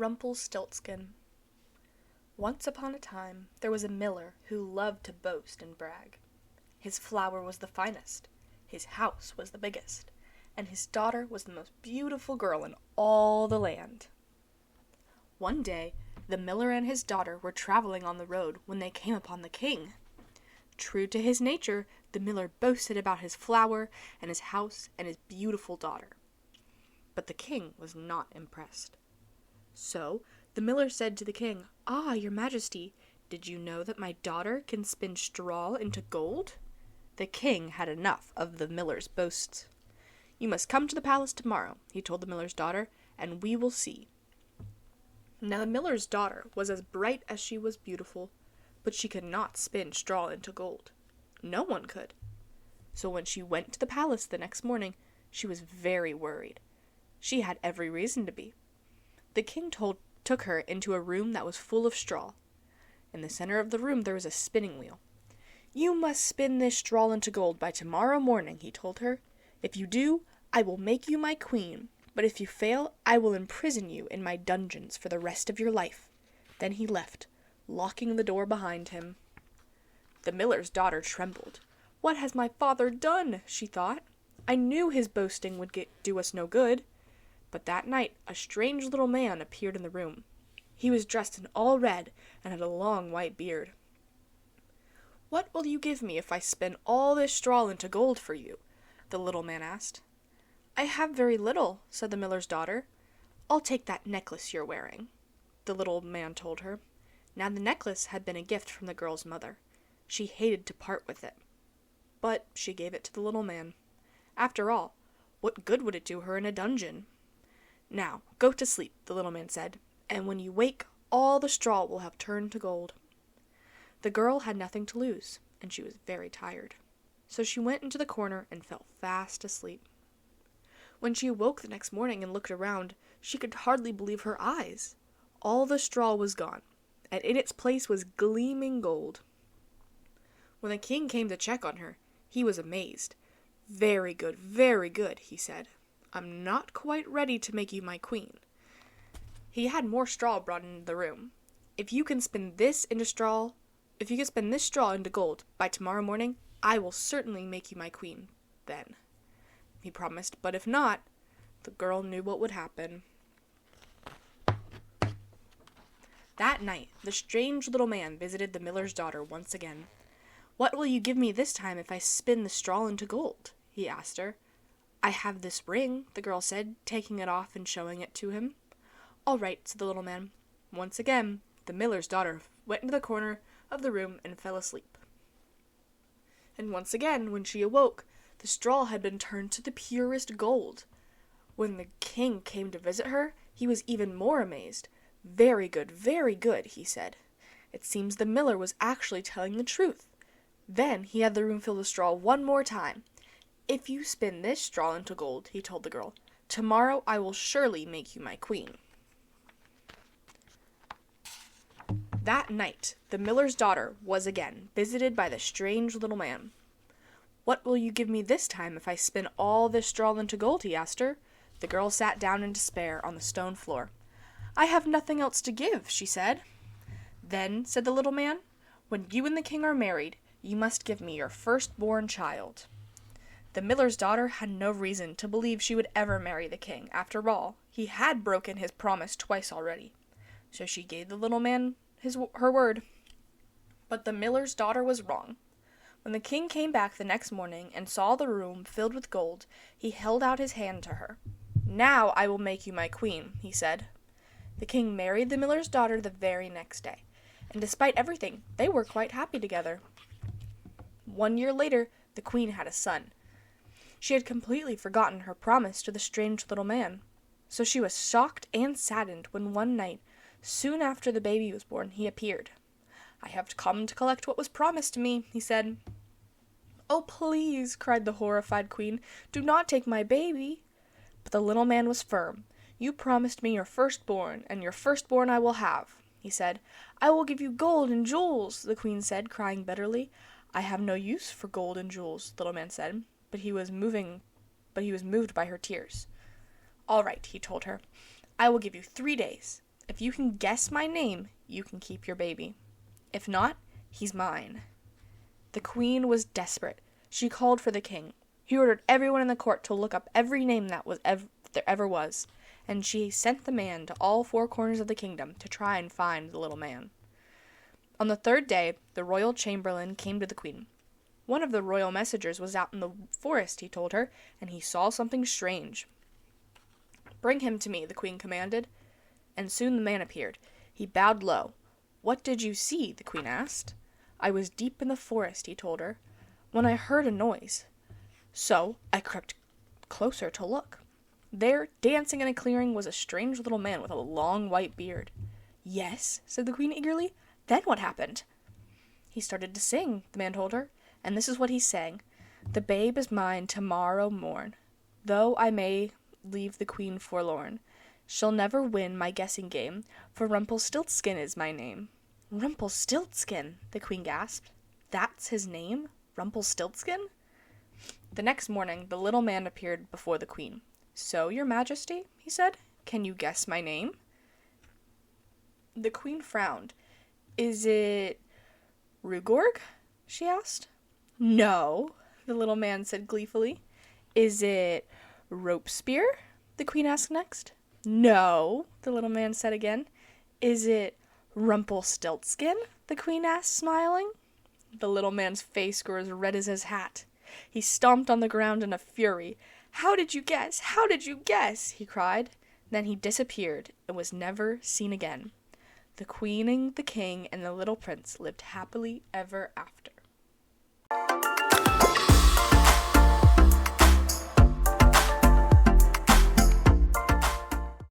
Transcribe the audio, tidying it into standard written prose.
Rumpelstiltskin. Once upon a time there was a miller who loved to boast and brag. His flour was the finest, his house was the biggest, and his daughter was the most beautiful girl in all the land. One day the miller and his daughter were traveling on the road when they came upon the king. True to his nature, the miller boasted about his flour and his house and his beautiful daughter. But the king was not impressed. So the miller said to the king, "Ah, your majesty, did you know that my daughter can spin straw into gold?" The king had enough of the miller's boasts. "You must come to the palace tomorrow," he told the miller's daughter, "and we will see." Now the miller's daughter was as bright as she was beautiful, but she could not spin straw into gold. No one could. So when she went to the palace the next morning, she was very worried. She had every reason to be. The king took her into a room that was full of straw. In the center of the room there was a spinning wheel. "You must spin this straw into gold by tomorrow morning," he told her. "If you do, I will make you my queen, but if you fail, I will imprison you in my dungeons for the rest of your life." Then he left, locking the door behind him. The miller's daughter trembled. "What has my father done?" she thought. "I knew his boasting would do us no good." But that night a strange little man appeared in the room. He was dressed in all red and had a long white beard. "What will you give me if I spin all this straw into gold for you?" the little man asked. "I have very little," said the miller's daughter. "I'll take that necklace you're wearing," the little man told her. Now the necklace had been a gift from the girl's mother. She hated to part with it, but she gave it to the little man. After all, what good would it do her in a dungeon? "Now, go to sleep," the little man said, "and when you wake, all the straw will have turned to gold." The girl had nothing to lose, and she was very tired. So she went into the corner and fell fast asleep. When she awoke the next morning and looked around, she could hardly believe her eyes. All the straw was gone, and in its place was gleaming gold. When the king came to check on her, he was amazed. very good," he said. "I'm not quite ready to make you my queen." He had more straw brought into the room. If you can spin this straw into gold by tomorrow morning, I will certainly make you my queen then," he promised. But if not, the girl knew what would happen. That night, the strange little man visited the miller's daughter once again. "What will you give me this time if I spin the straw into gold?" he asked her. "I have this ring," the girl said, taking it off and showing it to him. "All right," said the little man. Once again, the miller's daughter went into the corner of the room and fell asleep. And once again, when she awoke, the straw had been turned to the purest gold. When the king came to visit her, he was even more amazed. very good," he said. It seems the miller was actually telling the truth. Then he had the room fill with straw one more time. "If you spin this straw into gold," he told the girl, "tomorrow I will surely make you my queen." That night, the miller's daughter was again visited by the strange little man. "What will you give me this time if I spin all this straw into gold?" he asked her. The girl sat down in despair on the stone floor. "I have nothing else to give," she said. "Then," said the little man, "when you and the king are married, you must give me your firstborn child." The miller's daughter had no reason to believe she would ever marry the king. After all, he had broken his promise twice already. So she gave the little man her word. But the miller's daughter was wrong. When the king came back the next morning and saw the room filled with gold, he held out his hand to her. "Now I will make you my queen," he said. The king married the miller's daughter the very next day, and despite everything, they were quite happy together. 1 year later, the queen had a son. She had completely forgotten her promise to the strange little man. So she was shocked and saddened when one night, soon after the baby was born, he appeared. "I have come to collect what was promised me," he said. "Oh, please," cried the horrified queen, "do not take my baby." But the little man was firm. "You promised me your firstborn, and your firstborn I will have," he said. "I will give you gold and jewels," the queen said, crying bitterly. "I have no use for gold and jewels," the little man said, but he was moved by her tears. "All right," he told her. "I will give you 3 days. If you can guess my name, you can keep your baby. If not, he's mine." The queen was desperate. She called for the king. He ordered everyone in the court to look up every name that there ever was, and she sent the man to all 4 corners of the kingdom to try and find the little man. On the 3rd day, the royal chamberlain came to the queen. One of the royal messengers was out in the forest, he told her, and he saw something strange. "Bring him to me," the queen commanded. And soon the man appeared. He bowed low. "What did you see?" the queen asked. "I was deep in the forest," he told her, "when I heard a noise. So I crept closer to look. There, dancing in a clearing, was a strange little man with a long white beard." "Yes," said the queen eagerly. "Then what happened?" "He started to sing," the man told her, and this is what he sang. "The babe is mine tomorrow morn, though I may leave the queen forlorn. She'll never win my guessing game, for Rumpelstiltskin is my name." "Rumpelstiltskin!" the queen gasped. "That's his name? Rumpelstiltskin?" The next morning the little man appeared before the queen. "So, your majesty," he said, "can you guess my name?" The queen frowned. "Is it Rugorg?" she asked. "No," the little man said gleefully. "Is it Ropespear?" the queen asked next. "No," the little man said again. "Is it Rumpelstiltskin?" the queen asked, smiling. The little man's face grew as red as his hat. He stomped on the ground in a fury. "How did you guess? How did you guess?" he cried. Then he disappeared and was never seen again. The queen and the king and the little prince lived happily ever after.